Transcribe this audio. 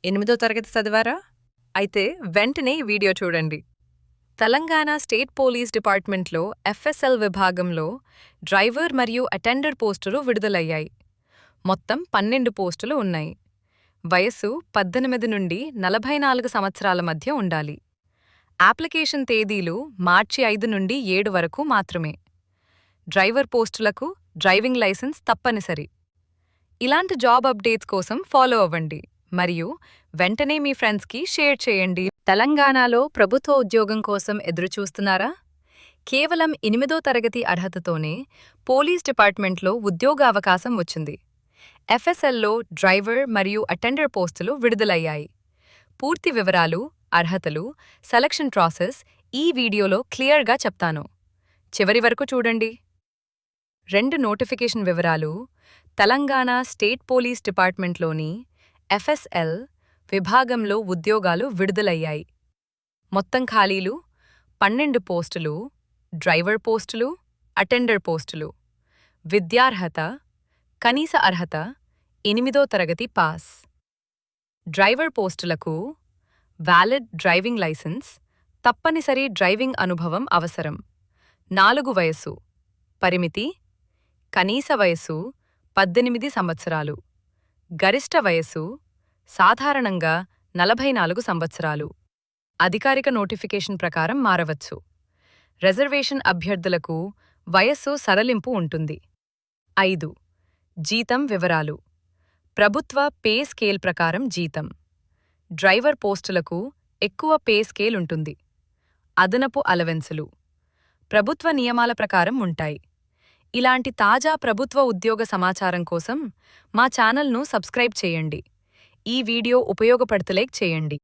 8వ తరగతి చదివారా? అయితే వెంటనే ఈ వీడియో చూడండి. తెలంగాణ స్టేట్ పోలీస్ డిపార్ట్మెంట్లో ఎఫ్ఎస్ఎల్ విభాగంలో డ్రైవర్ మరియు అటెండర్ పోస్టులు విడుదలయ్యాయి. మొత్తం 12 పోస్టులు ఉన్నాయి. వయస్సు 18 నుండి 44 సంవత్సరాల మధ్య ఉండాలి. అప్లికేషన్ తేదీలు మార్చి 5 నుండి 7 వరకు మాత్రమే. డ్రైవర్ పోస్టులకు డ్రైవింగ్ లైసెన్స్ తప్పనిసరి. ఇలాంటి జాబ్ అప్డేట్స్ కోసం ఫాలో అవ్వండి మరియు వెంటనే మీ ఫ్రెండ్స్కి షేర్ చేయండి. తెలంగాణలో ప్రభుత్వ ఉద్యోగం కోసం ఎదురుచూస్తున్నారా? కేవలం 8వ తరగతి అర్హతతోనే పోలీస్ డిపార్ట్మెంట్లో ఉద్యోగ అవకాశం వచ్చింది. ఎఫ్ఎస్ఎల్లో డ్రైవర్ మరియు అటెండర్ పోస్టులు విడుదలయ్యాయి. పూర్తి వివరాలు, అర్హతలు, సెలక్షన్ ప్రాసెస్ ఈ వీడియోలో క్లియర్గా చెప్తాను. చివరి వరకు చూడండి. 2 నోటిఫికేషన్ వివరాలు. తెలంగాణ స్టేట్ పోలీస్ డిపార్ట్మెంట్లోని ఎఫ్ఎస్ఎల్ విభాగంలో ఉద్యోగాలు విడుదలయ్యాయి. మొత్తం ఖాళీలు 12 పోస్టులు. డ్రైవర్ పోస్టులు, అటెండర్ పోస్టులు. విద్యార్హత కనీస అర్హత 8వ తరగతి పాస్. డ్రైవర్ పోస్టులకు వ్యాలిడ్ డ్రైవింగ్ లైసెన్స్, తప్పనిసరి డ్రైవింగ్ అనుభవం అవసరం. 4 వయస్సు పరిమితి కనీస వయస్సు 18 సంవత్సరాలు. గరిష్ట వయస్సు సాధారణంగా 44 సంవత్సరాలు. అధికారిక నోటిఫికేషన్ ప్రకారం మారవచ్చు. రిజర్వేషన్ అభ్యర్థులకు వయస్సు సడలింపు ఉంటుంది. 5. జీతం వివరాలు. ప్రభుత్వ పే స్కేల్ ప్రకారం జీతం. డ్రైవర్ పోస్టులకు ఎక్కువ పే స్కేల్ ఉంటుంది. అదనపు అలవెన్సులు ప్రభుత్వ నియమాల ప్రకారం ఉంటాయి. ఇలాంటి తాజా ప్రభుత్వ ఉద్యోగ సమాచారం కోసం మా ఛానల్ను సబ్స్క్రైబ్ చేయండి. ఈ వీడియో ఉపయోగపడితే లైక్ చేయండి.